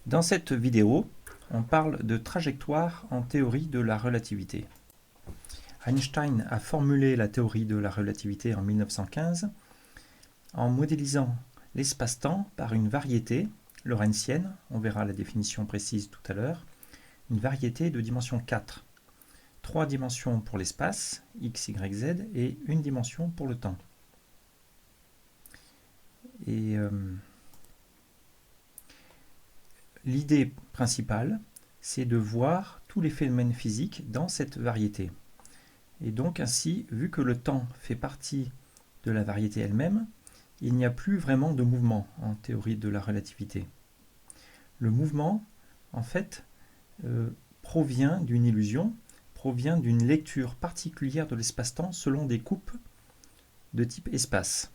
Dans cette vidéo, on parle de trajectoire en théorie de la relativité. Einstein a formulé la théorie de la relativité en 1915 en modélisant l'espace-temps par une variété lorentzienne, on verra la définition précise tout à l'heure, une variété de dimension 4. 3 dimensions pour l'espace, x, y, z, et une dimension pour le temps. Et l'idée principale, c'est de voir tous les phénomènes physiques dans cette variété. Et donc ainsi, vu que le temps fait partie de la variété elle-même, il n'y a plus vraiment de mouvement en théorie de la relativité. Le mouvement, en fait, provient d'une illusion, provient d'une lecture particulière de l'espace-temps selon des coupes de type espace.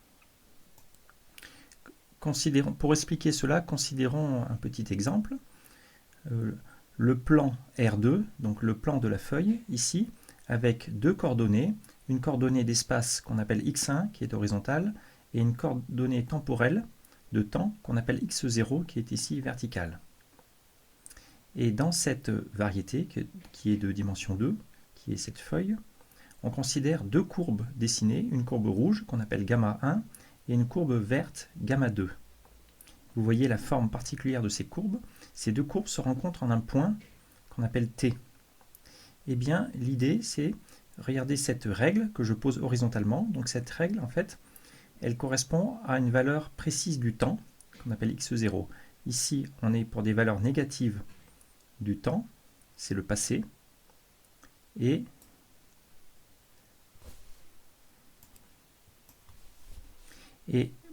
Pour expliquer cela, considérons un petit exemple. Le plan R2, donc le plan de la feuille, ici, avec deux coordonnées, une coordonnée d'espace qu'on appelle x1, qui est horizontale, et une coordonnée temporelle de temps qu'on appelle x0, qui est ici verticale. Et dans cette variété, qui est de dimension 2, qui est cette feuille, on considère deux courbes dessinées, une courbe rouge qu'on appelle gamma 1 et une courbe verte gamma 2. Vous voyez la forme particulière de ces courbes. Ces deux courbes se rencontrent en un point qu'on appelle T. Eh bien, l'idée, c'est regarder cette règle que je pose horizontalement. Donc cette règle, en fait, elle correspond à une valeur précise du temps, qu'on appelle x0. Ici, on est pour des valeurs négatives du temps, c'est le passé, et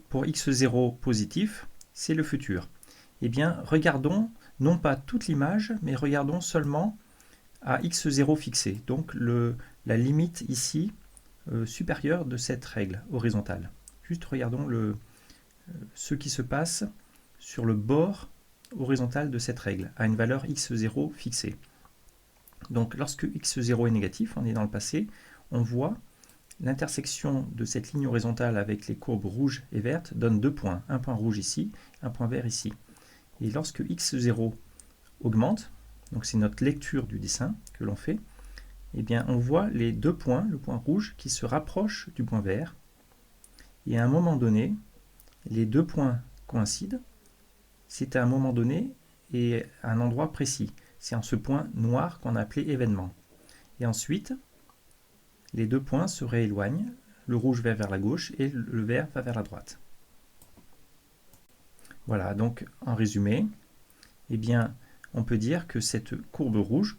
pour x0 positif, c'est le futur. Eh bien, regardons non pas toute l'image, mais regardons seulement à x0 fixé, donc la limite ici supérieure de cette règle horizontale. Juste regardons ce qui se passe sur le bord horizontal de cette règle, à une valeur x0 fixée. Donc lorsque x0 est négatif, on est dans le passé, on voit l'intersection de cette ligne horizontale avec les courbes rouges et vertes donne deux points, un point rouge ici, un point vert ici. Et lorsque x0 augmente, donc c'est notre lecture du dessin que l'on fait, eh bien on voit les deux points, le point rouge qui se rapproche du point vert, et à un moment donné, les deux points coïncident, c'est à un moment donné et à un endroit précis. C'est en ce point noir qu'on a appelé événement. Et ensuite, les deux points se rééloignent, le rouge va vers la gauche et le vert va vers la droite. Voilà, donc en résumé, eh bien, on peut dire que cette courbe rouge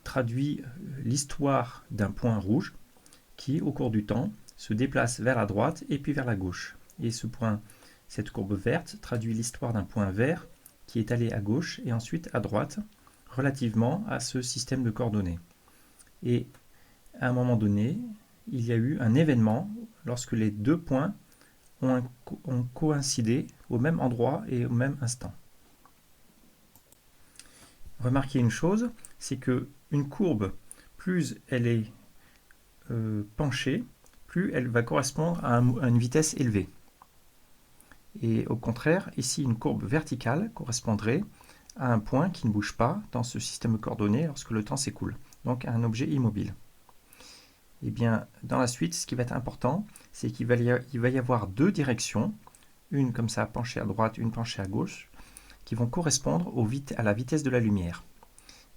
traduit l'histoire d'un point rouge qui, au cours du temps, se déplace vers la droite et puis vers la gauche. Et cette courbe verte traduit l'histoire d'un point vert qui est allé à gauche et ensuite à droite relativement à ce système de coordonnées. Et à un moment donné, il y a eu un événement lorsque les deux points ont coïncidé au même endroit et au même instant. Remarquez une chose, c'est qu'une courbe, plus elle est penchée, plus elle va correspondre à une vitesse élevée. Et au contraire, ici, une courbe verticale correspondrait à un point qui ne bouge pas dans ce système de coordonnées lorsque le temps s'écoule, donc à un objet immobile. Et bien, dans la suite, ce qui va être important, c'est qu'il va y avoir deux directions, une comme ça penchée à droite, une penchée à gauche, qui vont correspondre à la vitesse de la lumière.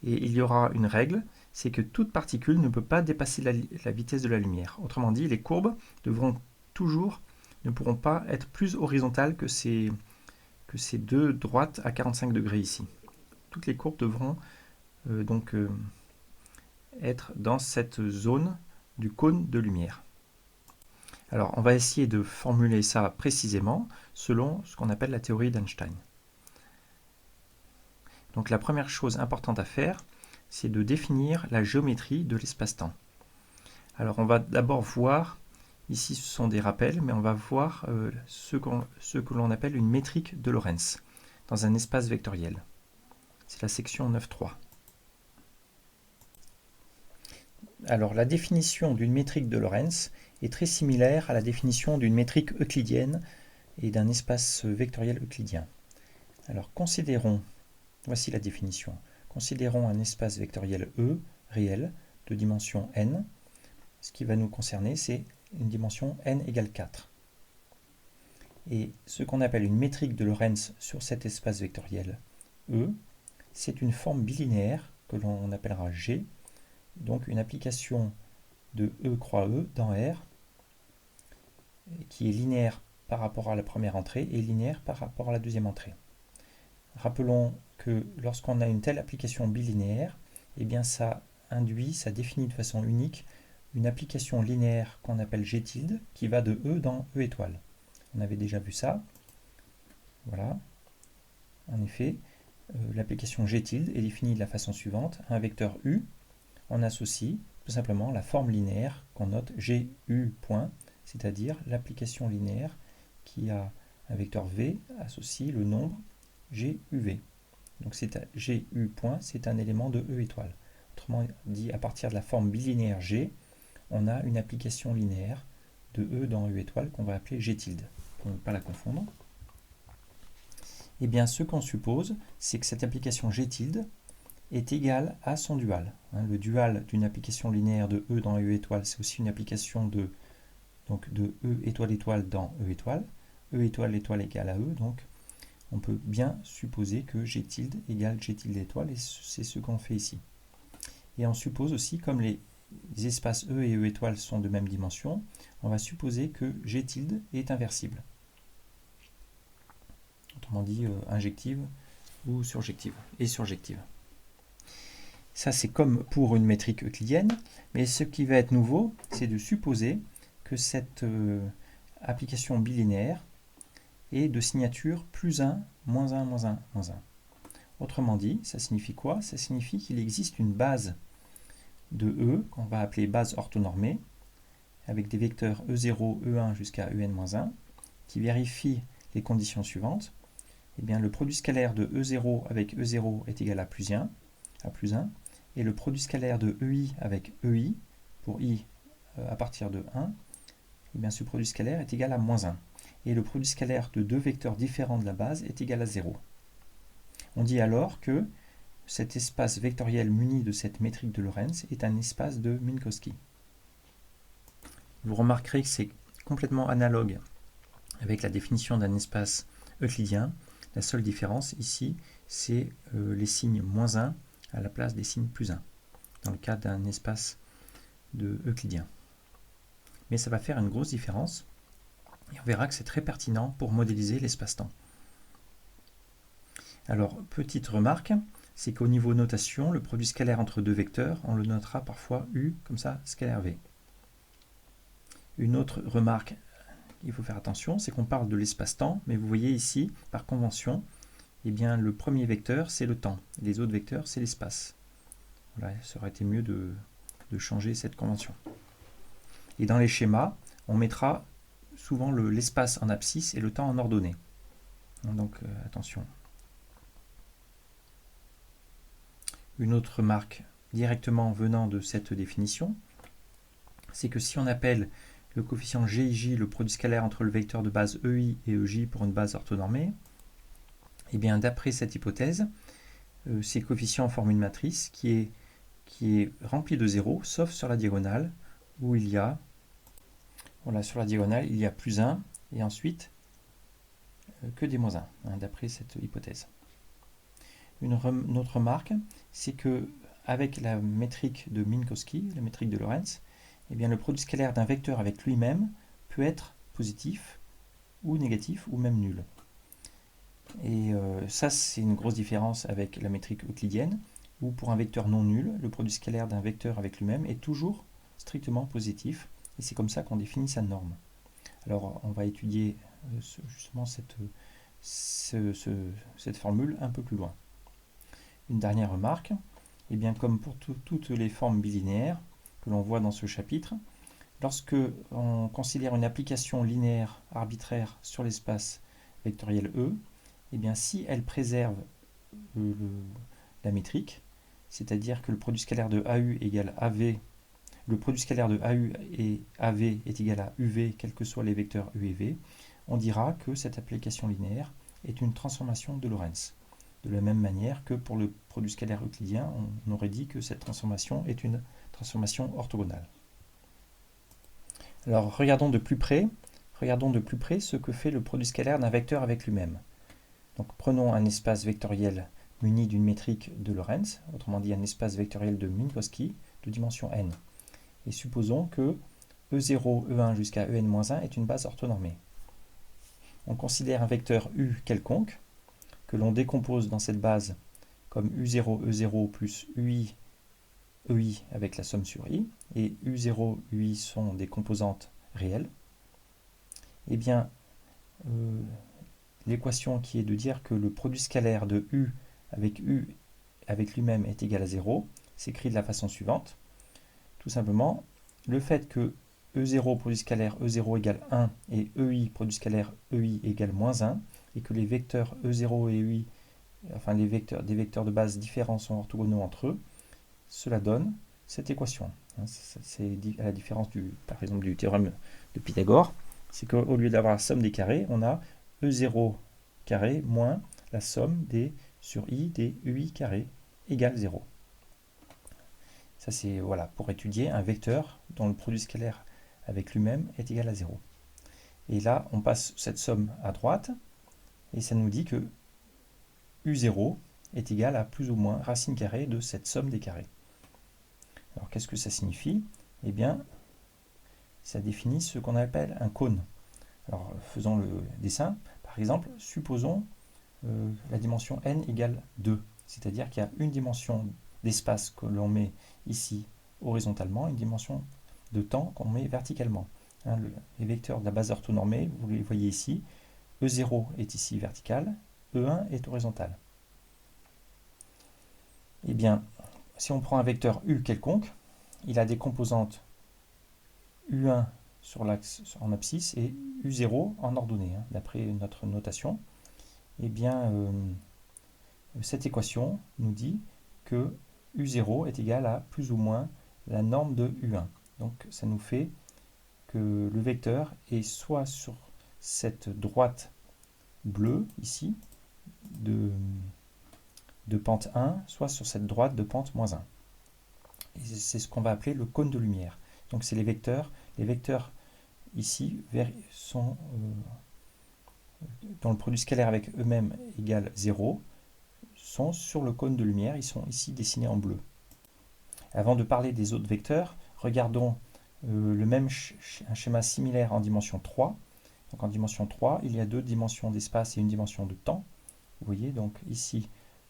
Et il y aura une règle, c'est que toute particule ne peut pas dépasser la vitesse de la lumière. Autrement dit, les courbes ne pourront pas être plus horizontales que ces deux droites à 45 degrés ici. Toutes les courbes devront être dans cette zone du cône de lumière. Alors, on va essayer de formuler ça précisément selon ce qu'on appelle la théorie d'Einstein. Donc la première chose importante à faire, c'est de définir la géométrie de l'espace-temps. Alors on va d'abord voir, ici ce sont des rappels, mais on va voir ce que l'on appelle une métrique de Lorentz dans un espace vectoriel. C'est la section 9.3. Alors la définition d'une métrique de Lorentz est très similaire à la définition d'une métrique euclidienne et d'un espace vectoriel euclidien. Alors, considérons, voici la définition. Considérons un espace vectoriel E réel de dimension n. Ce qui va nous concerner, c'est une dimension n égale 4. Et ce qu'on appelle une métrique de Lorentz sur cet espace vectoriel E, c'est une forme bilinéaire que l'on appellera G, donc une application de E croix E dans R, qui est linéaire par rapport à la première entrée et linéaire par rapport à la deuxième entrée. Rappelons que lorsqu'on a une telle application bilinéaire, eh bien ça induit, ça définit de façon unique une application linéaire qu'on appelle G tilde, qui va de E dans E étoile. On avait déjà vu ça. Voilà. En effet, l'application G tilde est définie de la façon suivante. Un vecteur U, on associe tout simplement la forme linéaire qu'on note GU point, c'est-à-dire l'application linéaire qui a un vecteur V associe le nombre GUV. Donc GU point, c'est un élément de E étoile. Autrement dit, à partir de la forme bilinéaire G, on a une application linéaire de E dans E étoile qu'on va appeler G tilde, pour ne pas la confondre. Et bien, ce qu'on suppose, c'est que cette application G tilde est égale à son dual. Le dual d'une application linéaire de E dans E étoile, c'est aussi une application de E étoile étoile dans E étoile. E étoile étoile égale à E, donc on peut bien supposer que G tilde égale G tilde étoile, et c'est ce qu'on fait ici. Et on suppose aussi, comme les espaces E et E étoile sont de même dimension, on va supposer que G tilde est inversible. Autrement dit, injective ou surjective, et surjective. Ça, c'est comme pour une métrique euclidienne, mais ce qui va être nouveau, c'est de supposer que cette application bilinéaire est de signature plus 1, moins 1, moins 1, moins 1. Autrement dit, ça signifie quoi? Ça signifie qu'il existe une base de E, qu'on va appeler base orthonormée, avec des vecteurs E0, E1 jusqu'à En-1, qui vérifie les conditions suivantes. Eh bien, le produit scalaire de E0 avec E0 est égal à plus 1, et le produit scalaire de EI avec EI, pour I à partir de 1, eh bien, ce produit scalaire est égal à moins 1. Et le produit scalaire de deux vecteurs différents de la base est égal à 0. On dit alors que cet espace vectoriel muni de cette métrique de Lorentz est un espace de Minkowski. Vous remarquerez que c'est complètement analogue avec la définition d'un espace euclidien. La seule différence ici, c'est les signes moins 1 à la place des signes plus 1, dans le cas d'un espace de euclidien. Mais ça va faire une grosse différence, et on verra que c'est très pertinent pour modéliser l'espace-temps. Alors, petite remarque, c'est qu'au niveau notation, le produit scalaire entre deux vecteurs, on le notera parfois U, comme ça, scalaire V. Une autre remarque, il faut faire attention, c'est qu'on parle de l'espace-temps, mais vous voyez ici, par convention, eh bien, le premier vecteur, c'est le temps, et les autres vecteurs, c'est l'espace. Voilà, ça aurait été mieux de changer cette convention. Et dans les schémas, on mettra souvent l'espace en abscisse et le temps en ordonnée. Donc, attention. Une autre remarque directement venant de cette définition, c'est que si on appelle le coefficient GIJ le produit scalaire entre le vecteur de base EI et EJ pour une base orthonormée, et bien d'après cette hypothèse, ces coefficients forment une matrice qui est remplie de 0, sauf sur la diagonale, où il y a, voilà, sur la diagonale, il y a plus 1, et ensuite que des moins 1, d'après cette hypothèse. Une autre remarque, c'est que avec la métrique de Minkowski, la métrique de Lorentz, eh bien, le produit scalaire d'un vecteur avec lui-même peut être positif ou négatif ou même nul. Et ça, c'est une grosse différence avec la métrique euclidienne, où pour un vecteur non nul, le produit scalaire d'un vecteur avec lui-même est toujours strictement positif, et c'est comme ça qu'on définit sa norme. Alors, on va étudier justement cette formule un peu plus loin. Une dernière remarque, eh bien, comme pour toutes les formes bilinéaires que l'on voit dans ce chapitre, lorsque on considère une application linéaire arbitraire sur l'espace vectoriel E, eh bien, si elle préserve la métrique, c'est-à-dire que le produit scalaire de AU égale AV, le produit scalaire de AU et AV est égal à UV, quels que soient les vecteurs U et V, on dira que cette application linéaire est une transformation de Lorentz. De la même manière que pour le produit scalaire euclidien, on aurait dit que cette transformation est une transformation orthogonale. Alors regardons de plus près ce que fait le produit scalaire d'un vecteur avec lui-même. Donc prenons un espace vectoriel muni d'une métrique de Lorentz, autrement dit un espace vectoriel de Minkowski de dimension n. Et supposons que E0, E1 jusqu'à En-1 est une base orthonormée. On considère un vecteur U quelconque, que l'on décompose dans cette base comme U0, E0 plus UI, EI avec la somme sur I, et U0, UI sont des composantes réelles. Eh bien, l'équation qui est de dire que le produit scalaire de U avec lui-même est égal à 0 s'écrit de la façon suivante. Tout simplement, le fait que E0 produit scalaire E0 égale 1 et EI produit scalaire EI égale moins 1, et que les vecteurs E0 et EI, enfin des vecteurs de base différents sont orthogonaux entre eux, cela donne cette équation. C'est à la différence par exemple du théorème de Pythagore, c'est qu'au lieu d'avoir la somme des carrés, on a E0 carré moins la somme des sur I des UI carré égale 0. Ça c'est voilà, pour étudier un vecteur dont le produit scalaire avec lui-même est égal à 0. Et là, on passe cette somme à droite, et ça nous dit que U0 est égal à plus ou moins racine carrée de cette somme des carrés. Alors qu'est-ce que ça signifie? Eh bien, ça définit ce qu'on appelle un cône. Alors faisons le dessin. Par exemple, supposons la dimension n égale 2, c'est-à-dire qu'il y a une dimension d'espace que l'on met ici horizontalement, une dimension de temps qu'on met verticalement. Les vecteurs de la base orthonormée, vous les voyez ici, E0 est ici vertical, E1 est horizontal. Eh bien, si on prend un vecteur U quelconque, il a des composantes U1 sur l'axe en abscisse et U0 en ordonnée, d'après notre notation. Eh bien, cette équation nous dit que U0 est égal à plus ou moins la norme de U1. Donc ça nous fait que le vecteur est soit sur cette droite bleue ici de pente 1, soit sur cette droite de pente moins 1. Et c'est ce qu'on va appeler le cône de lumière. Donc c'est les vecteurs ici sont dont le produit scalaire avec eux-mêmes égale 0 sont sur le cône de lumière, ils sont ici dessinés en bleu. Avant de parler des autres vecteurs, regardons un schéma similaire en dimension 3. Donc en dimension 3, il y a deux dimensions d'espace et une dimension de temps. Vous voyez, donc ici,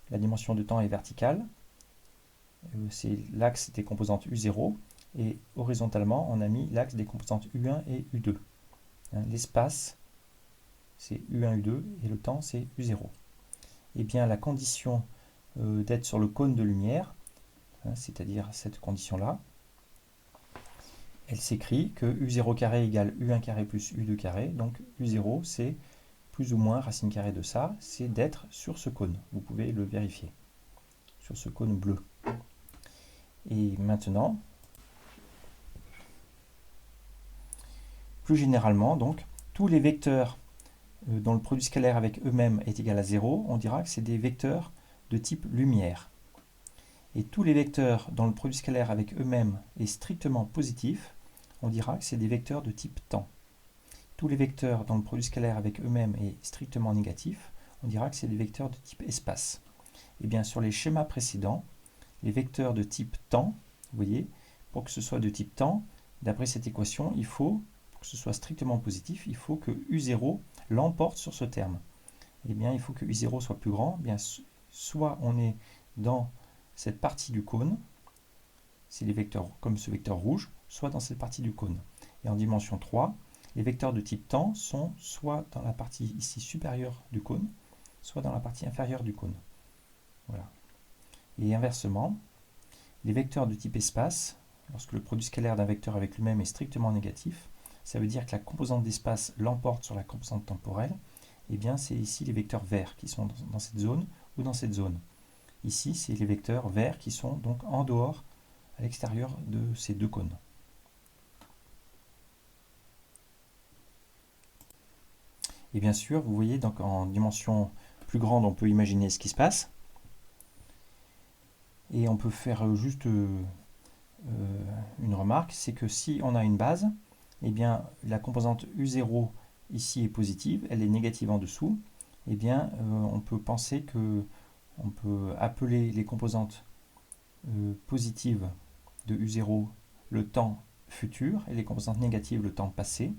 la dimension de temps est verticale. C'est l'axe des composantes U0. Et horizontalement, on a mis l'axe des composantes U1 et U2. L'espace, c'est U1, U2, et le temps, c'est U0. Eh bien, la condition d'être sur le cône de lumière, c'est-à-dire cette condition-là, elle s'écrit que U0 carré égale U1 carré plus U2 carré. Donc U0, c'est plus ou moins racine carrée de ça, c'est d'être sur ce cône. Vous pouvez le vérifier, sur ce cône bleu. Et maintenant, plus généralement, donc, tous les vecteurs dont le produit scalaire avec eux-mêmes est égal à 0, on dira que c'est des vecteurs de type lumière. Et tous les vecteurs dont le produit scalaire avec eux-mêmes est strictement positif, on dira que c'est des vecteurs de type temps. Tous les vecteurs dont le produit scalaire avec eux-mêmes est strictement négatif, on dira que c'est des vecteurs de type espace. Et bien sur les schémas précédents, les vecteurs de type temps, vous voyez, pour que ce soit de type temps, d'après cette équation, il faut, pour que ce soit strictement positif, il faut que U0 l'emporte sur ce terme. Eh bien, il faut que U0 soit plus grand. Eh bien, soit on est dans cette partie du cône, c'est les vecteurs comme ce vecteur rouge, soit dans cette partie du cône. Et en dimension 3, les vecteurs de type temps sont soit dans la partie ici supérieure du cône, soit dans la partie inférieure du cône. Voilà. Et inversement, les vecteurs de type espace, lorsque le produit scalaire d'un vecteur avec lui-même est strictement négatif, ça veut dire que la composante d'espace l'emporte sur la composante temporelle. Et bien, c'est ici les vecteurs verts qui sont dans cette zone ou dans cette zone. Ici, c'est les vecteurs verts qui sont donc en dehors, à l'extérieur de ces deux cônes. Et bien sûr, vous voyez, donc en dimension plus grande, on peut imaginer ce qui se passe. Et on peut faire juste une remarque, c'est que si on a une base, eh bien la composante U0 ici est positive, elle est négative en dessous, eh bien on peut penser que on peut appeler les composantes positives de U0 le temps futur et les composantes négatives le temps passé.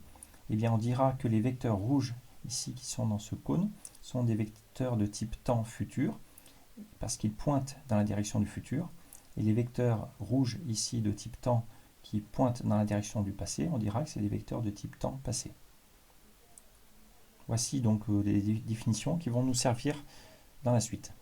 Eh bien on dira que les vecteurs rouges ici qui sont dans ce cône sont des vecteurs de type temps futur parce qu'ils pointent dans la direction du futur, et les vecteurs rouges ici de type temps qui pointent dans la direction du passé, on dira que c'est des vecteurs de type temps passé. Voici donc les définitions qui vont nous servir dans la suite.